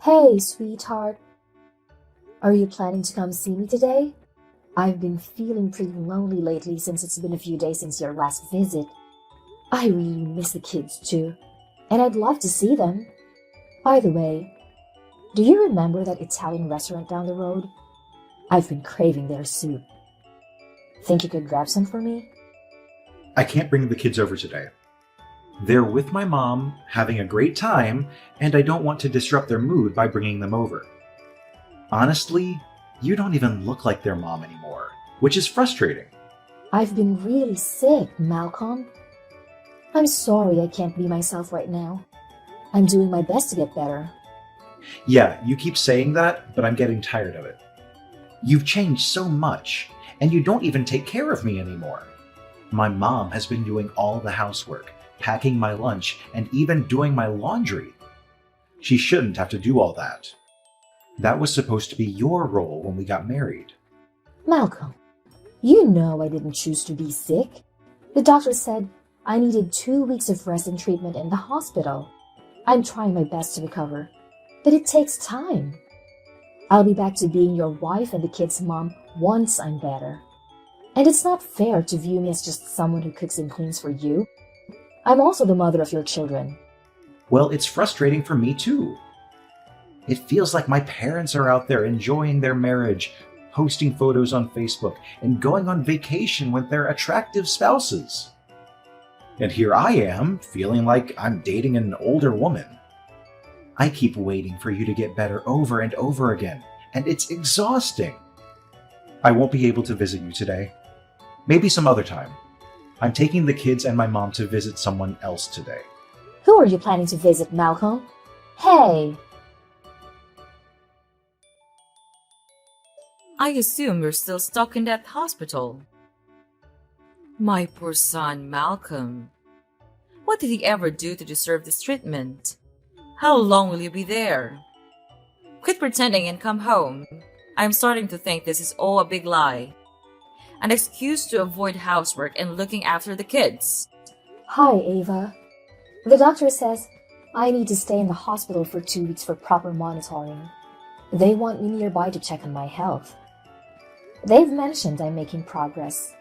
Hey, sweetheart, are you planning to come see me today? I've been feeling pretty lonely lately since it's been a few days since your last visit. I really miss the kids too, and I'd love to see them. By the way, do you remember that Italian restaurant down the road? I've been craving their soup. Think you could grab some for me? I can't bring the kids over today. They're with my mom, having a great time, and I don't want to disrupt their mood by bringing them over. Honestly, you don't even look like their mom anymore, which is frustrating. I've been really sick, Malcolm. I'm sorry I can't be myself right now. I'm doing my best to get better. Yeah, you keep saying that, but I'm getting tired of it. You've changed so much, and you don't even take care of me anymore. My mom has been doing all the housework, packing my lunch, and even doing my laundry. She shouldn't have to do all that. That was supposed to be your role when we got married. Malcolm, you know I didn't choose to be sick. The doctor said I needed 2 weeks of rest and treatment in the hospital. I'm trying my best to recover, but it takes time. I'll be back to being your wife and the kids' mom once I'm better. And it's not fair to view me as just someone who cooks and cleans for you. I'm also the mother of your children. Well, it's frustrating for me too. It feels like my parents are out there enjoying their marriage, posting photos on Facebook, and going on vacation with their attractive spouses. And here I am, feeling like I'm dating an older woman. I keep waiting for you to get better over and over again, and it's exhausting. I won't be able to visit you today. Maybe some other time. I'm taking the kids and my mom to visit someone else today. Who are you planning to visit, Malcolm? Hey, I assume you're still stuck in that hospital. My poor son, Malcolm. What did he ever do to deserve this treatment? How long will you be there? Quit pretending and come home. I'm starting to think this is all a big lie. An excuse to avoid housework and looking after the kids. hi, Ava. The doctor says I need to stay in the hospital for 2 weeks for proper monitoring. They want me nearby to check on my health. They've mentioned I'm making progress.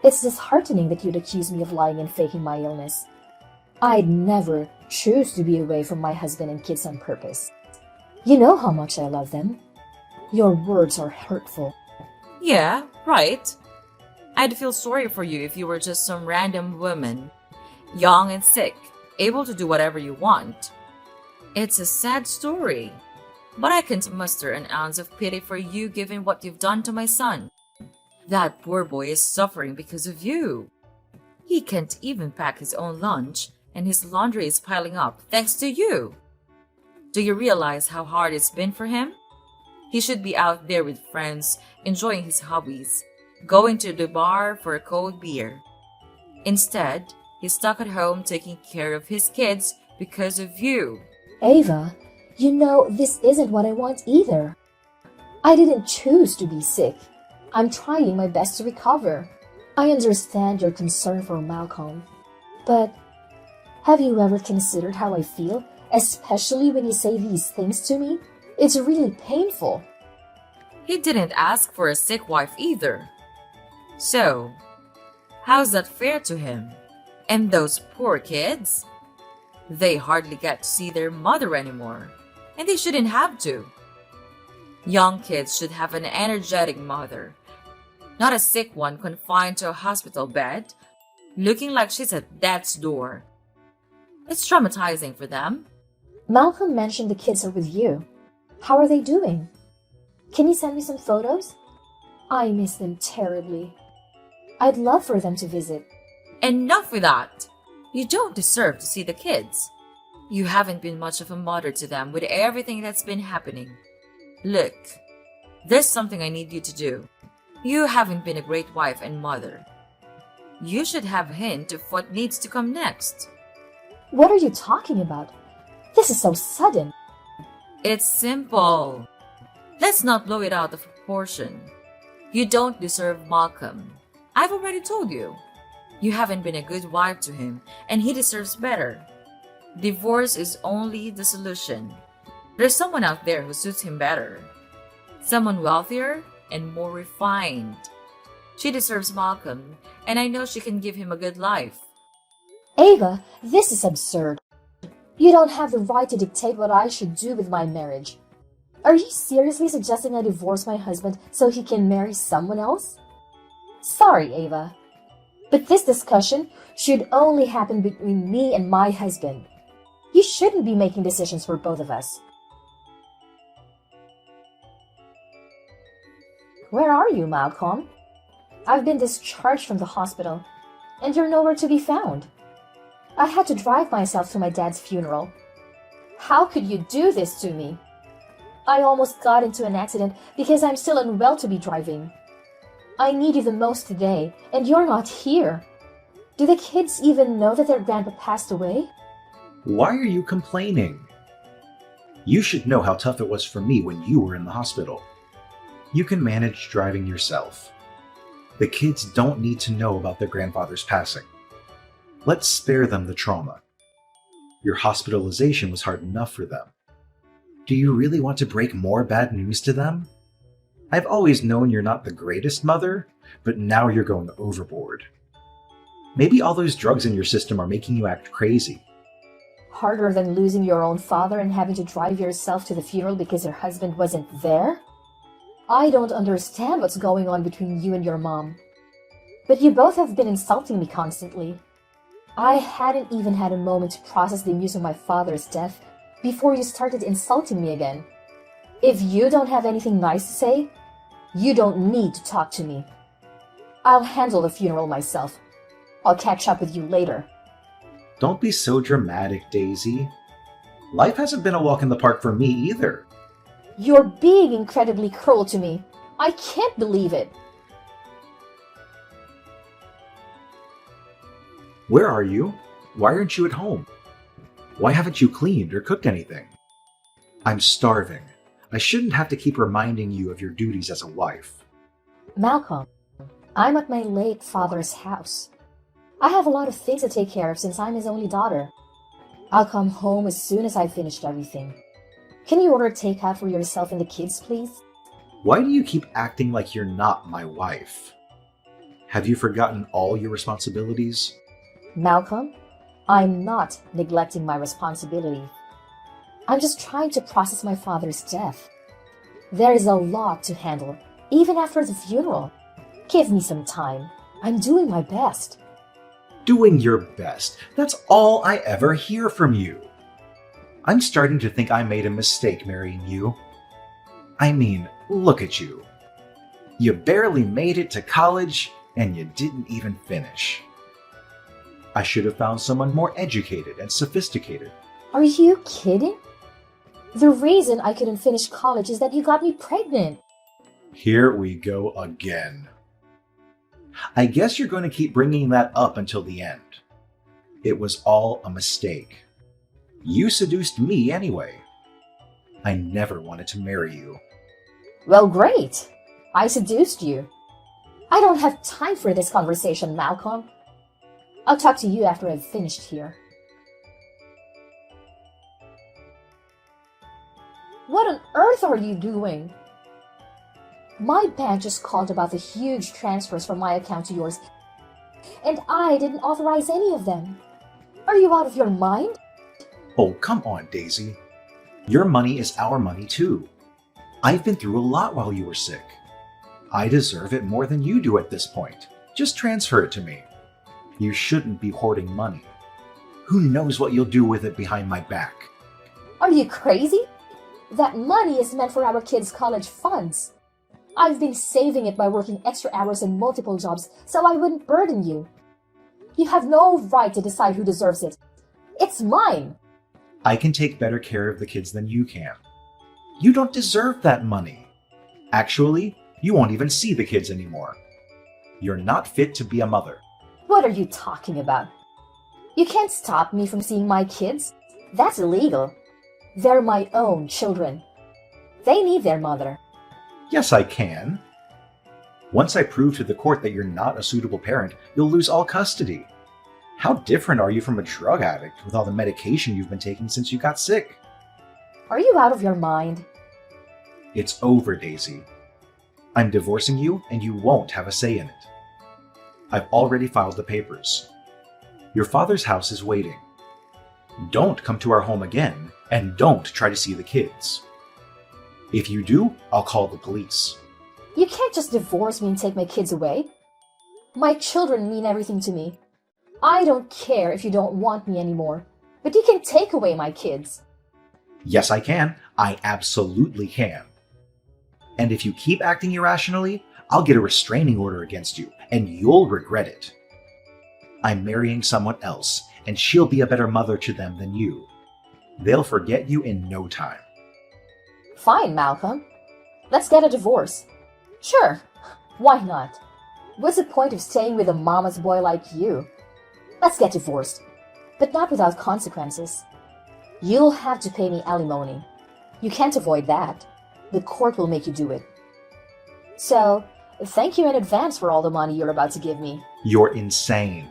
It's disheartening that you'd accuse me of lying and faking my illness. I'd never choose to be away from my husband and kids on purpose. You know how much I love them. Your words are hurtful. Yeah, right. I'd feel sorry for you if you were just some random woman, young and sick, able to do whatever you want. It's a sad story, but I can't muster an ounce of pity for you given what you've done to my son. That poor boy is suffering because of you. He can't even pack his own lunch, and his laundry is piling up thanks to you. Do you realize how hard it's been for him? He should be out there with friends, enjoying his hobbies, going to the bar for a cold beer. Instead, he's stuck at home taking care of his kids because of you. Ava, you know this isn't what I want either. I didn't choose to be sick. I'm trying my best to recover. I understand your concern for Malcolm, but have you ever considered how I feel, especially when you say these things to me? It's really painful. He didn't ask for a sick wife either. So, how's that fair to him? And those poor kids? They hardly get to see their mother anymore, and they shouldn't have to. Young kids should have an energetic mother, not a sick one confined to a hospital bed, looking like she's at death's door. It's traumatizing for them. Malcolm mentioned the kids are with you. How are they doing? Can you send me some photos? I miss them terribly. I'd love for them to visit. Enough with that! You don't deserve to see the kids. You haven't been much of a mother to them with everything that's been happening. Look, there's something I need you to do. You haven't been a great wife and mother. You should have a hint of what needs to come next. What are you talking about? This is so sudden. It's simple. Let's not blow it out of proportion. You don't deserve Malcolm. I've already told you. You haven't been a good wife to him, and he deserves better. Divorce is only the solution. There's someone out there who suits him better. Someone wealthier and more refined. She deserves Malcolm, and I know she can give him a good life. Ava, this is absurd. You don't have the right to dictate what I should do with my marriage. Are you seriously suggesting I divorce my husband so he can marry someone else? Sorry, Ava, but this discussion should only happen between me and my husband. You shouldn't be making decisions for both of us. Where are you, Malcolm? I've been discharged from the hospital, and you're nowhere to be found. I had to drive myself to my dad's funeral. How could you do this to me? I almost got into an accident because I'm still unwell to be driving. I need you the most today, and you're not here. Do the kids even know that their grandpa passed away? Why are you complaining? You should know how tough it was for me when you were in the hospital. You can manage driving yourself. The kids don't need to know about their grandfather's passing. Let's spare them the trauma. Your hospitalization was hard enough for them. Do you really want to break more bad news to them? I've always known you're not the greatest mother, but now you're going overboard. Maybe all those drugs in your system are making you act crazy. Harder than losing your own father and having to drive yourself to the funeral because your husband wasn't there? I don't understand what's going on between you and your mom. But you both have been insulting me constantly. I hadn't even had a moment to process the news of my father's death before you started insulting me again. If you don't have anything nice to say, you don't need to talk to me. I'll handle the funeral myself. I'll catch up with you later. Don't be so dramatic, Daisy. Life hasn't been a walk in the park for me either. You're being incredibly cruel to me. I can't believe it. Where are you? Why aren't you at home? Why haven't you cleaned or cooked anything? I'm starving. I shouldn't have to keep reminding you of your duties as a wife. Malcolm, I'm at my late father's house. I have a lot of things to take care of since I'm his only daughter. I'll come home as soon as I've finished everything. Can you order takeout for yourself and the kids, please? Why do you keep acting like you're not my wife? Have you forgotten all your responsibilities? Malcolm, I'm not neglecting my responsibility. I'm just trying to process my father's death. There is a lot to handle, even after the funeral. Give me some time. I'm doing my best. Doing your best. That's all I ever hear from you. I'm starting to think I made a mistake marrying you. I mean, look at you. You barely made it to college, and you didn't even finish. I should have found someone more educated and sophisticated. Are you kidding? The reason I couldn't finish college is that you got me pregnant. Here we go again. I guess you're going to keep bringing that up until the end. It was all a mistake. You seduced me anyway. I never wanted to marry you. Well, great. I seduced you. I don't have time for this conversation, Malcolm. I'll talk to you after I've finished here. What on earth are you doing? My bank just called about the huge transfers from my account to yours, and I didn't authorize any of them. Are you out of your mind? Oh, come on, Daisy. Your money is our money too. I've been through a lot while you were sick. I deserve it more than you do at this point. Just transfer it to me. You shouldn't be hoarding money. Who knows what you'll do with it behind my back? Are you crazy? That money is meant for our kids' college funds. I've been saving it by working extra hours and multiple jobs so I wouldn't burden you. You have no right to decide who deserves it. It's mine. I can take better care of the kids than you can. You don't deserve that money. Actually, you won't even see the kids anymore. You're not fit to be a mother. What are you talking about? You can't stop me from seeing my kids. That's illegal. They're my own children. They need their mother. Yes, I can. Once I prove to the court that you're not a suitable parent, you'll lose all custody. How different are you from a drug addict with all the medication you've been taking since you got sick? Are you out of your mind? It's over, Daisy. I'm divorcing you, and you won't have a say in it. I've already filed the papers. Your father's house is waiting. Don't come to our home again, and don't try to see the kids. If you do, I'll call the police. You can't just divorce me and take my kids away. My children mean everything to me. I don't care if you don't want me anymore, but you can take away my kids. Yes, I can. I absolutely can. And if you keep acting irrationally, I'll get a restraining order against you, and you'll regret it. I'm marrying someone else, and she'll be a better mother to them than you. They'll forget you in no time. Fine, Malcolm. Let's get a divorce. Sure, why not? What's the point of staying with a mama's boy like you? Let's get divorced, but not without consequences. You'll have to pay me alimony. You can't avoid that. The court will make you do it. So, thank you in advance for all the money you're about to give me. You're insane.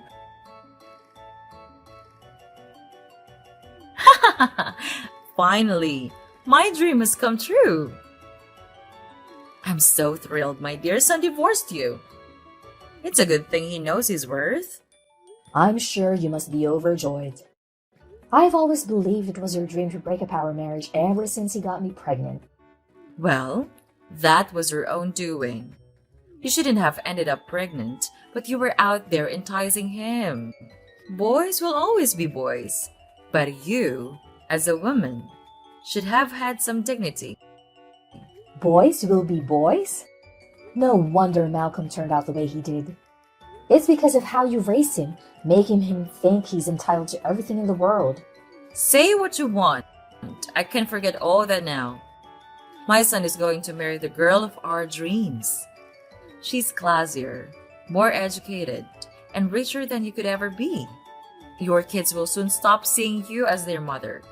Finally, my dream has come true. I'm so thrilled my dear son divorced you. It's a good thing he knows his worth. I'm sure you must be overjoyed. I've always believed it was your dream to break up our marriage ever since he got me pregnant. Well, that was your own doing. You shouldn't have ended up pregnant, but you were out there enticing him. Boys will always be boys, but you, as a woman, should have had some dignity. Boys will be boys? No wonder Malcolm turned out the way he did. It's because of how you raised him, making him think he's entitled to everything in the world. Say what you want. I can forget all that now. My son is going to marry the girl of our dreams. She's classier, more educated, and richer than you could ever be. Your kids will soon stop seeing you as their mother.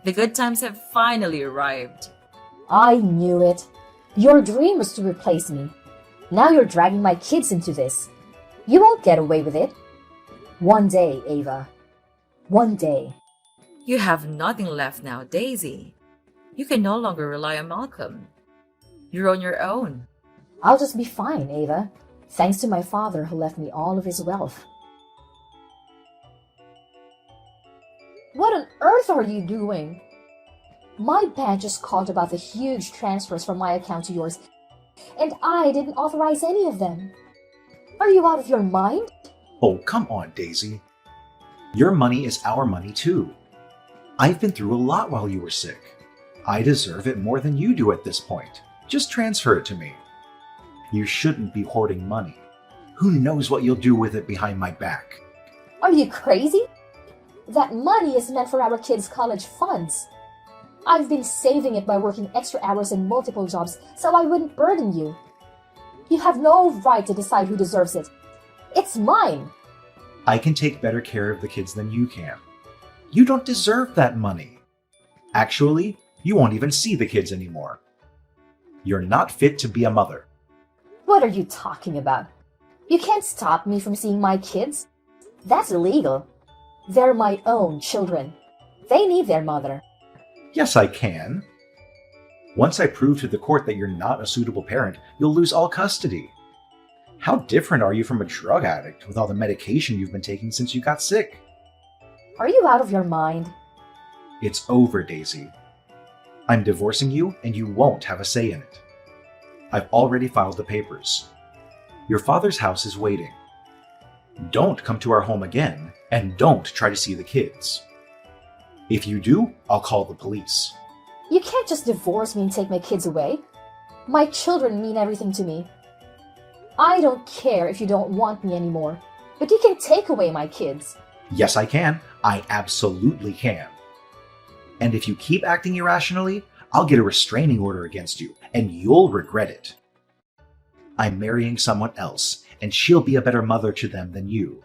The good times have finally arrived. I knew it. Your dream was to replace me. Now you're dragging my kids into this. You won't get away with it. One day, Ava. One day. You have nothing left now, Daisy. You can no longer rely on Malcolm. You're on your own. I'll just be fine, Ava. Thanks to my father who left me all of his wealth. What on earth are you doing? My bank just called about the huge transfers from my account to yours, and I didn't authorize any of them. Are you out of your mind? Oh, come on, Daisy. Your money is our money too. I've been through a lot while you were sick. I deserve it more than you do at this point. Just transfer it to me. You shouldn't be hoarding money. Who knows what you'll do with it behind my back? Are you crazy? That money is meant for our kids' college funds. I've been saving it by working extra hours and multiple jobs so I wouldn't burden you. You have no right to decide who deserves it. It's mine. I can take better care of the kids than you can. You don't deserve that money. Actually, you won't even see the kids anymore. You're not fit to be a mother. What are you talking about? You can't stop me from seeing my kids. That's illegal. They're my own children. They need their mother. Yes, I can. Once I prove to the court that you're not a suitable parent, you'll lose all custody. How different are you from a drug addict with all the medication you've been taking since you got sick? Are you out of your mind? It's over, Daisy. I'm divorcing you, and you won't have a say in it. I've already filed the papers. Your father's house is waiting. Don't come to our home again, and don't try to see the kids. If you do, I'll call the police. You can't just divorce me and take my kids away. My children mean everything to me. I don't care if you don't want me anymore, but you can take away my kids. Yes, I can. I absolutely can. And if you keep acting irrationally, I'll get a restraining order against you, and you'll regret it. I'm marrying someone else, and she'll be a better mother to them than you.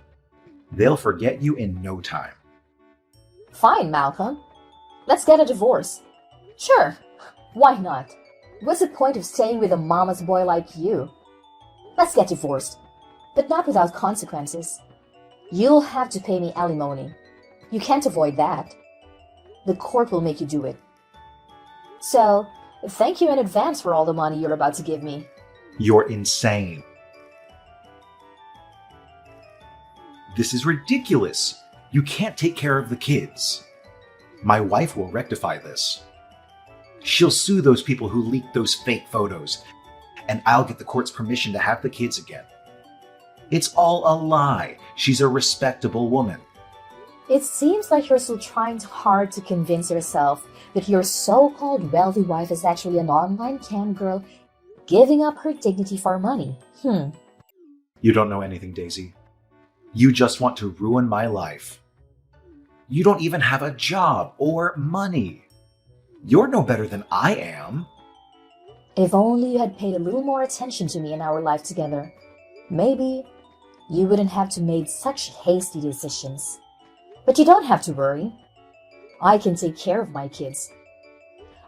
They'll forget you in no time. Fine, Malcolm. Let's get a divorce. Sure, why not? What's the point of staying with a mama's boy like you? Let's get divorced, but not without consequences. You'll have to pay me alimony. You can't avoid that. The court will make you do it. So, thank you in advance for all the money you're about to give me. You're insane. This is ridiculous. You can't take care of the kids. My wife will rectify this. She'll sue those people who leaked those fake photos, and I'll get the court's permission to have the kids again. It's all a lie. She's a respectable woman. It seems like you're still trying hard to convince yourself that your so-called wealthy wife is actually an online cam girl giving up her dignity for money. You don't know anything, Daisy. You just want to ruin my life. You don't even have a job or money. You're no better than I am. If only you had paid a little more attention to me in our life together, maybe you wouldn't have to make such hasty decisions. But you don't have to worry. I can take care of my kids.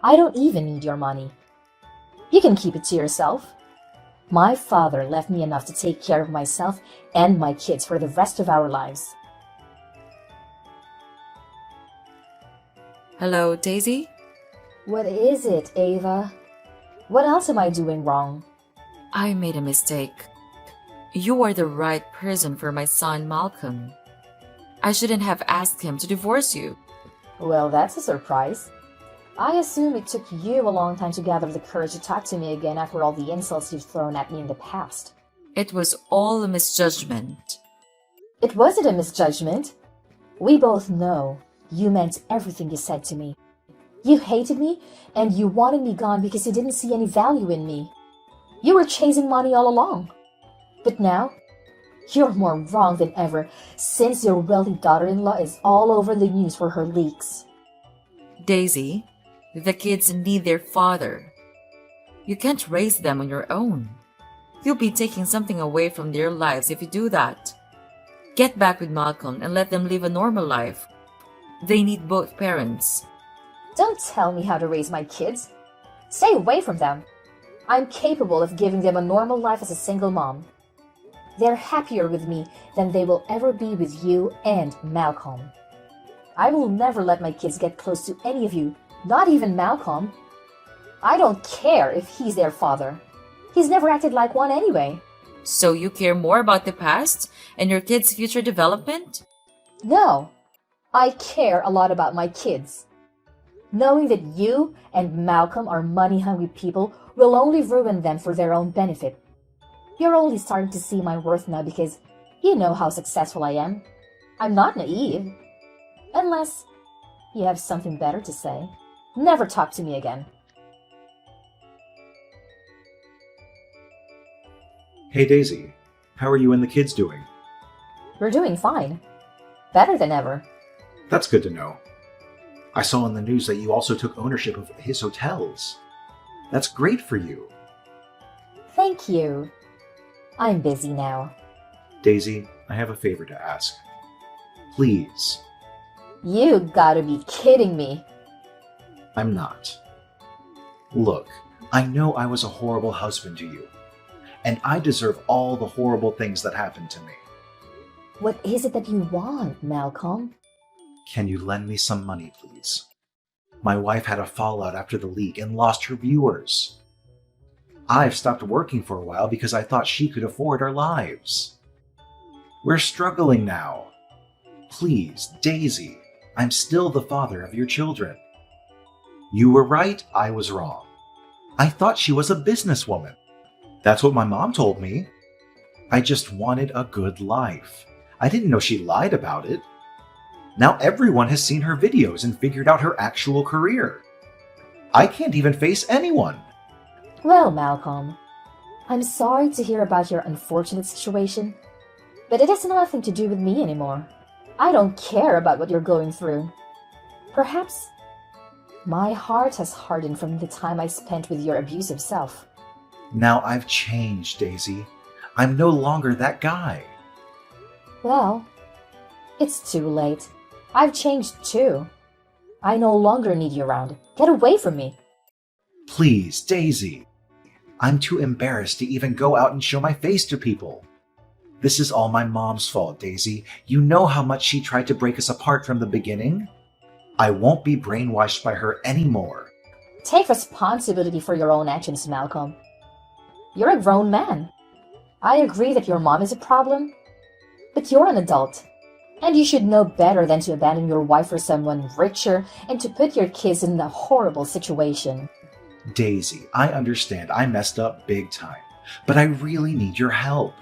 I don't even need your money. You can keep it to yourself. My father left me enough to take care of myself and my kids for the rest of our lives. Hello, Daisy? What is it, Ava? What else am I doing wrong? I made a mistake. You are the right person for my son, Malcolm. I shouldn't have asked him to divorce you. Well, that's a surprise. I assume it took you a long time to gather the courage to talk to me again after all the insults you've thrown at me in the past. It was all a misjudgment. It wasn't a misjudgment. We both know you meant everything you said to me. You hated me, and you wanted me gone because you didn't see any value in me. You were chasing money all along. But now, you're more wrong than ever, since your wealthy daughter-in-law is all over the news for her leaks. Daisy, the kids need their father. You can't raise them on your own. You'll be taking something away from their lives if you do that. Get back with Malcolm and let them live a normal life. They need both parents. Don't tell me how to raise my kids. Stay away from them. I'm capable of giving them a normal life as a single mom. They're happier with me than they will ever be with you and Malcolm. I will never let my kids get close to any of you, not even Malcolm. I don't care if he's their father. He's never acted like one anyway. So you care more about the past and your kids' future development? No, I care a lot about my kids. Knowing that you and Malcolm are money-hungry people will only ruin them for their own benefit. You're only starting to see my worth now because you know how successful I am. I'm not naive. Unless you have something better to say. Never talk to me again. Hey, Daisy. How are you and the kids doing? We're doing fine. Better than ever. That's good to know. I saw in the news that you also took ownership of his hotels. That's great for you. Thank you. I'm busy now. Daisy, I have a favor to ask. Please. You gotta be kidding me. I'm not. Look, I know I was a horrible husband to you, and I deserve all the horrible things that happened to me. What is it that you want, Malcolm? Can you lend me some money, please? My wife had a fallout after the leak and lost her viewers. I've stopped working for a while because I thought she could afford our lives. We're struggling now. Please, Daisy, I'm still the father of your children. You were right, I was wrong. I thought she was a businesswoman. That's what my mom told me. I just wanted a good life. I didn't know she lied about it. Now everyone has seen her videos and figured out her actual career. I can't even face anyone. Well, Malcolm, I'm sorry to hear about your unfortunate situation, but it has nothing to do with me anymore. I don't care about what you're going through. Perhaps my heart has hardened from the time I spent with your abusive self. Now I've changed, Daisy. I'm no longer that guy. Well, it's too late. I've changed too. I no longer need you around. Get away from me. Please, Daisy. I'm too embarrassed to even go out and show my face to people. This is all my mom's fault, Daisy. You know how much she tried to break us apart from the beginning? I won't be brainwashed by her anymore. Take responsibility for your own actions, Malcolm. You're a grown man. I agree that your mom is a problem, but you're an adult. And you should know better than to abandon your wife for someone richer and to put your kids in a horrible situation. Daisy, I understand I messed up big time, but I really need your help.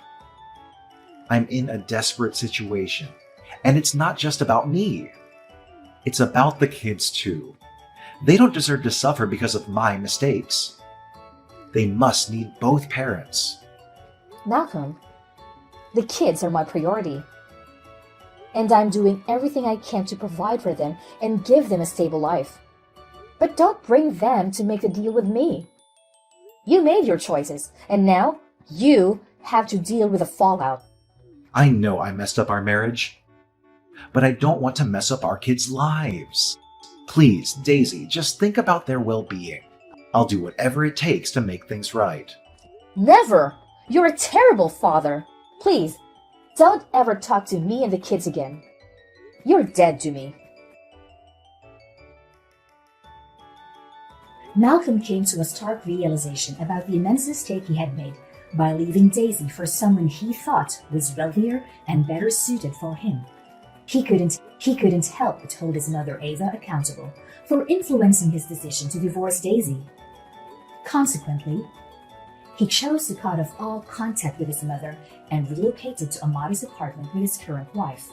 I'm in a desperate situation, and it's not just about me. It's about the kids too. They don't deserve to suffer because of my mistakes. They must need both parents. Malcolm, the kids are my priority. And I'm doing everything I can to provide for them and give them a stable life. But don't bring them to make the deal with me. You made your choices, and now you have to deal with the fallout. I know I messed up our marriage, but I don't want to mess up our kids' lives. Please, Daisy, just think about their well-being. I'll do whatever it takes to make things right. Never! You're a terrible father. Please, don't ever talk to me and the kids again. You're dead to me. Malcolm came to a stark realization about the immense mistake he had made by leaving Daisy for someone he thought was wealthier and better suited for him. He couldn't help but hold his mother Ava accountable for influencing his decision to divorce Daisy. Consequently, he chose to cut off all contact with his mother and relocated to a modest apartment with his current wife.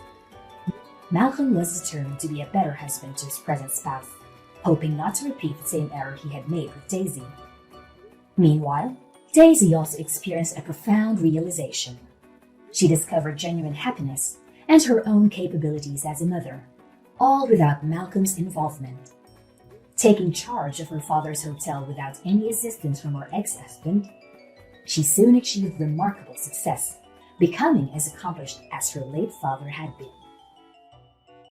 Malcolm was determined to be a better husband to his present spouse, hoping not to repeat the same error he had made with Daisy. Meanwhile, Daisy also experienced a profound realization. She discovered genuine happiness and her own capabilities as a mother, all without Malcolm's involvement. Taking charge of her father's hotel without any assistance from her ex-husband, she soon achieved remarkable success, becoming as accomplished as her late father had been.